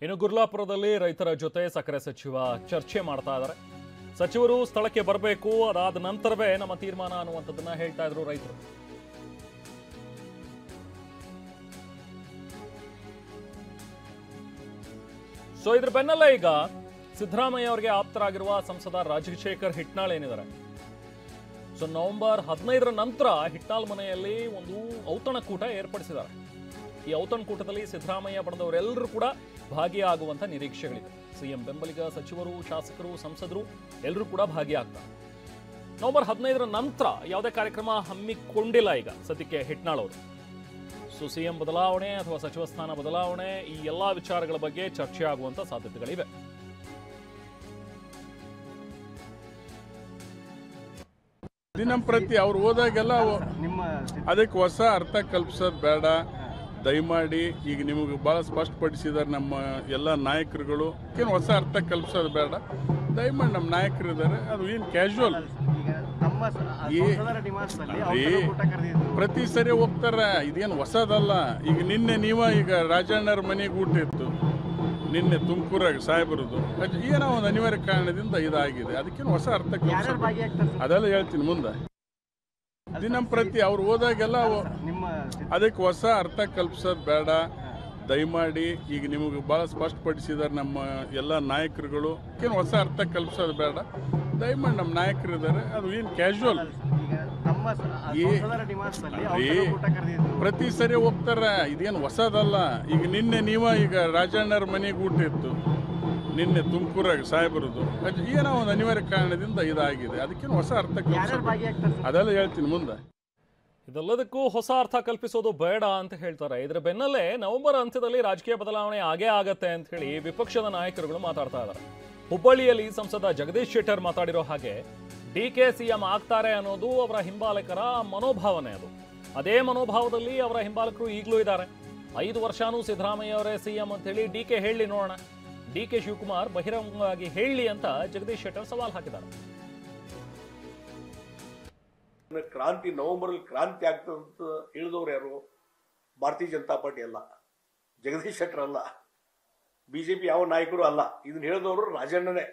ಇನ್ನು ಗುರ್ಲಾಪುರದಲ್ಲಿ ರೈತರ ಜೊತೆ ಸಕ್ಕರೆ ಸಚಿವ ಚರ್ಚೆ ಮಾಡ್ತಾ ಇದ್ದಾರೆ. ಸಚಿವರು ಸ್ಥಳಕ್ಕೆ ಬರಬೇಕು, ಅದಾದ ನಂತರವೇ ನಮ್ಮ ತೀರ್ಮಾನ ಅನ್ನುವಂಥದ್ದನ್ನ ಹೇಳ್ತಾ ಇದ್ರು ರೈತರು. ಸೊ ಇದ್ರ ಬೆನ್ನಲ್ಲೇ ಈಗ ಸಿದ್ದರಾಮಯ್ಯ ಅವರಿಗೆ ಆಪ್ತರಾಗಿರುವ ಸಂಸದ ರಾಜಶೇಖರ್ ಹಿಟ್ನಾಳ್ ಏನಿದ್ದಾರೆ, ಸೊ ನವೆಂಬರ್ 15ರ ನಂತರ ಹಿಟ್ನಾಳ್ ಮನೆಯಲ್ಲಿ ಒಂದು ಔತಣಕೂಟ ಏರ್ಪಡಿಸಿದ್ದಾರೆ. ಈ ಔತಣಕೂಟದಲ್ಲಿ ಸಿದ್ದರಾಮಯ್ಯ ಬಣದವರೆಲ್ಲರೂ ಕೂಡ ಭಾಗಿಯಾಗುವಂತ ನಿರೀಕ್ಷೆಗಳಿದೆ. ಸಿಎಂ ಬೆಂಬಲಿಗ ಸಚಿವರು, ಶಾಸಕರು, ಸಂಸದರು ಎಲ್ಲರೂ ಕೂಡ ಭಾಗಿಯಾಗ್ತಾರೆ. ನವೆಂಬರ್ 15ರ ನಂತರ ಯಾವುದೇ ಕಾರ್ಯಕ್ರಮ ಹಮ್ಮಿಕೊಂಡಿಲ್ಲ ಈಗ ಸದ್ಯಕ್ಕೆ ಹಿಟ್ನಾಳ್ ಅವರು. ಸೊ ಸಿಎಂ ಬದಲಾವಣೆ ಅಥವಾ ಸಚಿವ ಸ್ಥಾನ ಬದಲಾವಣೆ ಈ ಎಲ್ಲಾ ವಿಚಾರಗಳ ಬಗ್ಗೆ ಚರ್ಚೆ ಆಗುವಂತ ಸಾಧ್ಯತೆಗಳಿವೆ. ದಿನಂಪ್ರತಿ ಅವ್ರು ಹೋದಾಗೆಲ್ಲ ಅದಕ್ಕೆ ಹೊಸ ಅರ್ಥ ಕಲ್ಪಿಸೋದು ಬೇಡ. ದಯಮಾಡಿ ಈಗ ನಿಮಗೆ ಬಹಳ ಸ್ಪಷ್ಟಪಡಿಸಿದ್ದಾರೆ ನಮ್ಮ ಎಲ್ಲ ನಾಯಕರುಗಳು. ಏನು ಹೊಸ ಅರ್ಥ ಕಲ್ಪಿಸೋದು ಬೇಡ. ದಯಮಾಡಿ ನಮ್ಮ ನಾಯಕರು ಇದ್ದಾರೆ, ಅದು ಏನು ಕ್ಯಾಶುವಲ್ ಪ್ರತಿ ಸರಿ ಹೋಗ್ತಾರೆ. ಇದೇನು ಹೊಸದಲ್ಲ. ಈಗ ನಿನ್ನೆ ಈಗ ರಾಜಣ್ಣರ ಮನೆಗೆ ಊಟ ಇತ್ತು, ನಿನ್ನೆ ತುಮಕೂರಾಗ ಸಾಹೇಬರದು. ಏನೋ ಒಂದು ಅನಿವಾರ್ಯ ಕಾರಣದಿಂದ ಇದಾಗಿದೆ. ಅದಕ್ಕೇನು ಹೊಸ ಅರ್ಥ ಕಲ್ಪಿಸೋದು ಅದೆಲ್ಲ ಹೇಳ್ತೀನಿ ಮುಂದೆ. ದಿನಂಪ್ರತಿ ಅವ್ರು ಹೋದಾಗೆಲ್ಲ ಅದಕ್ಕೆ ಹೊಸ ಅರ್ಥ ಕಲ್ಪಿಸೋದು ಬೇಡ. ದಯಮಾಡಿ ಈಗ ನಿಮಗೆ ಬಹಳ ಸ್ಪಷ್ಟಪಡಿಸಿದ್ದಾರೆ ನಮ್ಮ ಎಲ್ಲ ನಾಯಕರುಗಳು. ಏನು ಹೊಸ ಅರ್ಥ ಕಲ್ಪಿಸೋದು ಬೇಡ. ದಯಮಾಡಿ ನಮ್ಮ ನಾಯಕರು ಇದ್ದಾರೆ, ಅದು ಏನು ಕ್ಯಾಶುವಲ್ ಪ್ರತಿ ಸರಿ ಹೋಗ್ತಾರೆ. ಇದೇನು ಹೊಸದಲ್ಲ. ಈಗ ನಿನ್ನೆ ಈಗ ರಾಜಣ್ಣರ ಮನೆಗೆ ಊಟ ಇತ್ತು, ನಿನ್ನೆ ತುಮಕೂರಾಗ ಸಾಹೇಬರದು. ಏನೋ ಒಂದು ಅನಿವಾರ್ಯ ಕಾರಣದಿಂದ ಇದಾಗಿದೆ. ಅದಕ್ಕೇನು ಹೊಸ ಅರ್ಥ ಕಲ್ಪಿಸೋದು ಅದೆಲ್ಲ ಹೇಳ್ತೀನಿ ಮುಂದೆ. ಇದೆಲ್ಲದಕ್ಕೂ ಹೊಸ ಅರ್ಥ ಕಲ್ಪಿಸೋದು ಬೇಡ ಅಂತ ಹೇಳ್ತಾರೆ. ಇದರ ಬೆನ್ನಲ್ಲೇ ನವೆಂಬರ್ ಅಂತ್ಯದಲ್ಲಿ ರಾಜಕೀಯ ಬದಲಾವಣೆ ಆಗೇ ಆಗತ್ತೆ ಅಂತ ಹೇಳಿ ವಿಪಕ್ಷದ ನಾಯಕರುಗಳು ಮಾತಾಡ್ತಾ ಇದ್ದಾರೆ. ಹುಬ್ಬಳ್ಳಿಯಲ್ಲಿ ಸಂಸದ ಜಗದೀಶ್ ಶೆಟ್ಟರ್ ಮಾತಾಡಿರೋ ಹಾಗೆ ಡಿಕೆ ಸಿಎಂ ಆಗ್ತಾರೆ ಅನ್ನೋದು ಅವರ ಹಿಂಬಾಲಕರ ಮನೋಭಾವನೆ. ಅದೇ ಮನೋಭಾವದಲ್ಲಿ ಅವರ ಹಿಂಬಾಲಕರು ಈಗಲೂ ಇದ್ದಾರೆ. 5 ವರ್ಷನೂ ಸಿದ್ದರಾಮಯ್ಯ ಅವರೇ ಸಿಎಂ ಅಂತ ಹೇಳಿ ಡಿಕೆ ಹೇಳಿ ನೋಡೋಣ. ಡಿಕೆ ಶಿವಕುಮಾರ್ ಬಹಿರಂಗವಾಗಿ ಹೇಳಿ ಅಂತ ಜಗದೀಶ್ ಶೆಟ್ಟರ್ ಸವಾಲ್ ಹಾಕಿದ್ದಾರೆ. ಕ್ರಾಂತಿ ನವೆಂಬರ್ ಕ್ರಾಂತಿ ಆಗ್ತದೆ ಅಂತ ಹೇಳಿದವರು ಯಾರು? ಭಾರತೀಯ ಜನತಾ ಪಾರ್ಟಿ ಅಲ್ಲ, ಜಗದೀಶ್ ಶೆಟ್ಟರ್ ಅಲ್ಲ, ಬಿಜೆಪಿ ಯಾವ ನಾಯಕರು ಅಲ್ಲ. ಇದನ್ನ ಹೇಳಿದವರು ರಾಜಣ್ಣನೇ.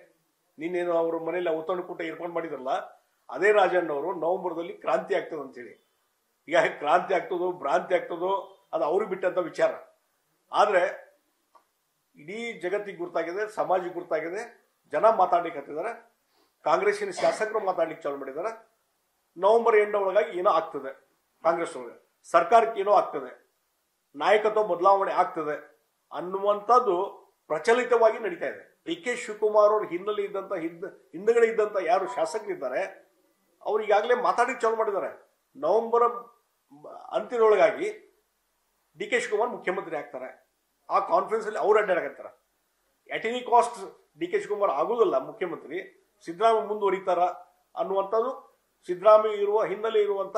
ನಿನ್ನೇನು ಅವ್ರ ಮನೇಲಿ ಔತಣಕೂಟ ಏರ್ಪಾಡು ಮಾಡಿದ್ರಲ್ಲ, ಅದೇ ರಾಜಣ್ಣವರು ನವೆಂಬರ್ದಲ್ಲಿ ಕ್ರಾಂತಿ ಆಗ್ತದೆ ಅಂತೇಳಿ. ಈಗ ಕ್ರಾಂತಿ ಆಗ್ತದೋ ಭ್ರಾಂತಿ ಆಗ್ತದೋ ಅದು ಅವ್ರಿಗೆ ಬಿಟ್ಟಂತ ವಿಚಾರ. ಆದ್ರೆ ಇಡೀ ಜಗತ್ತಿಗೆ ಗುರ್ತಾಗಿದೆ, ಸಮಾಜಕ್ಕೆ ಗುರ್ತಾಗಿದೆ. ಜನ ಮಾತಾಡ್ಲಿಕ್ಕೆ ಹತ್ತಿದ್ದಾರೆ, ಕಾಂಗ್ರೆಸ್ಸಿನ ಶಾಸಕರು ಮಾತಾಡ್ಲಿಕ್ಕೆ ಚಾಲು ಮಾಡಿದ್ದಾರೆ. ನವೆಂಬರ್ ಎಂಡ್ ಒಳಗಾಗಿ ಏನೋ ಆಗ್ತದೆ, ಕಾಂಗ್ರೆಸ್ ಒಳಗೆ ಸರ್ಕಾರಕ್ಕೆ ಏನೋ ಆಗ್ತದೆ, ನಾಯಕತ್ವ ಬದಲಾವಣೆ ಆಗ್ತದೆ ಅನ್ನುವಂಥದ್ದು ಪ್ರಚಲಿತವಾಗಿ ನಡೀತಾ ಇದೆ. ಡಿ ಕೆ ಶಿವಕುಮಾರ್ ಅವ್ರ ಹಿಂದಗಡೆ ಇದ್ದಂತ ಯಾರು ಶಾಸಕರಿದ್ದಾರೆ ಅವ್ರು ಈಗಾಗಲೇ ಮಾತಾಡಿ ಚಾಲು ಮಾಡಿದ್ದಾರೆ. ನವೆಂಬರ್ ಅಂತ್ಯದೊಳಗಾಗಿ ಡಿ ಕೆ ಶಿವಕುಮಾರ್ ಮುಖ್ಯಮಂತ್ರಿ ಆಗ್ತಾರೆ. ಆ ಕಾನ್ಫರೆನ್ಸ್ ಅಲ್ಲಿ ಅವ್ರು ಅಡ್ಡಾಡಕತ್ತಾರೆ. At any cost D K Shivakumar ಆಗುವುದಿಲ್ಲ ಮುಖ್ಯಮಂತ್ರಿ, ಸಿದ್ದರಾಮಯ್ಯ ಮುಂದುವರಿತಾರ ಅನ್ನುವಂಥದ್ದು ಸಿದ್ದರಾಮಯ್ಯ ಹಿನ್ನೆಲೆ ಇರುವಂತ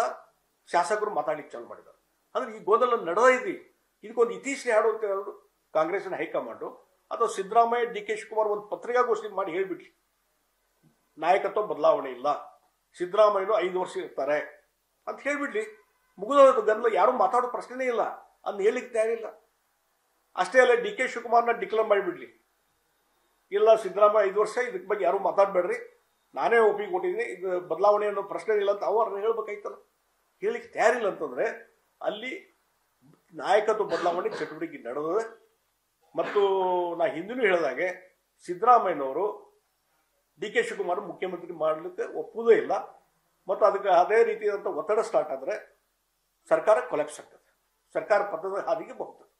ಶಾಸಕರು ಮಾತಾಡ್ಲಿಕ್ಕೆ ಚಾಲು ಮಾಡಿದ್ದಾರೆ. ಅಂದ್ರೆ ಈ ಗೊಂದಲ ನಡೆದೈತಿ. ಇದಕ್ಕೊಂದು ಇತಿಶ್ರೀ ಹಾಡು ಅಂತ ಹೇಳೋದು ಕಾಂಗ್ರೆಸ್ನ ಹೈಕಮಾಂಡು ಅಥವಾ ಸಿದ್ದರಾಮಯ್ಯ ಡಿ ಕೆ ಶಿವಕುಮಾರ್ ಒಂದು ಪತ್ರಿಕಾಗೋಷ್ಠಿ ಮಾಡಿ ಹೇಳ್ಬಿಟ್ಲಿ ನಾಯಕತ್ವ ಬದಲಾವಣೆ ಇಲ್ಲ, ಸಿದ್ದರಾಮಯ್ಯನು 5 ವರ್ಷ ಇರ್ತಾರೆ ಅಂತ ಹೇಳ್ಬಿಡ್ಲಿ. ಮುಗಿದೋದು ಗಂದಲ, ಯಾರು ಮಾತಾಡೋ ಪ್ರಶ್ನೆನೇ ಇಲ್ಲ, ಅದನ್ನ ಹೇಳಿಕ್ಕೆ ತಯಾರಿಲ್ಲ. ಅಷ್ಟೇ ಅಲ್ಲ, ಡಿ ಕೆ ಶಿವಕುಮಾರ್ನ ಡಿಕ್ಲೇರ್ ಮಾಡಿಬಿಡ್ಲಿ, ಇಲ್ಲ ಸಿದ್ದರಾಮಯ್ಯ 5 ವರ್ಷ, ಇದಕ್ಕೆ ಬಗ್ಗೆ ಯಾರು ಮಾತಾಡಬೇಡ್ರಿ, ನಾನೇ ಒಪ್ಪಿಗೆ ಕೊಟ್ಟಿದ್ದೀನಿ, ಇದು ಬದಲಾವಣೆ ಅನ್ನೋ ಪ್ರಶ್ನೆ ಇಲ್ಲ ಅಂತ ಅವ್ರನ್ನ ಹೇಳ್ಬೇಕಾಯ್ತಲ್ಲ. ಹೇಳಿಕ್ಕೆ ತಯಾರಿಲ್ಲ ಅಂತಂದ್ರೆ ಅಲ್ಲಿ ನಾಯಕತ್ವ ಬದಲಾವಣೆ ಚಟುವಟಿಕೆ ನಡೆದಿದೆ. ಮತ್ತು ನಾ ಹಿಂದಿನೂ ಹೇಳಿದಾಗೆ ಸಿದ್ದರಾಮಯ್ಯನವರು ಡಿ ಕೆ ಶಿವಕುಮಾರ್ ಮುಖ್ಯಮಂತ್ರಿ ಮಾಡಲಿಕ್ಕೆ ಒಪ್ಪುವುದೇ ಇಲ್ಲ. ಮತ್ತು ಅದಕ್ಕೆ ಅದೇ ರೀತಿಯಾದಂಥ ಒತ್ತಡ ಸ್ಟಾರ್ಟ್ ಆದರೆ ಸರ್ಕಾರ ಕೊಲ್ಯಾಪ್ಸ್ ಆಗ್ತದೆ, ಸರ್ಕಾರ ಪಥದ ಹಾದಿಗೆ ಬಹುತ್ತದೆ.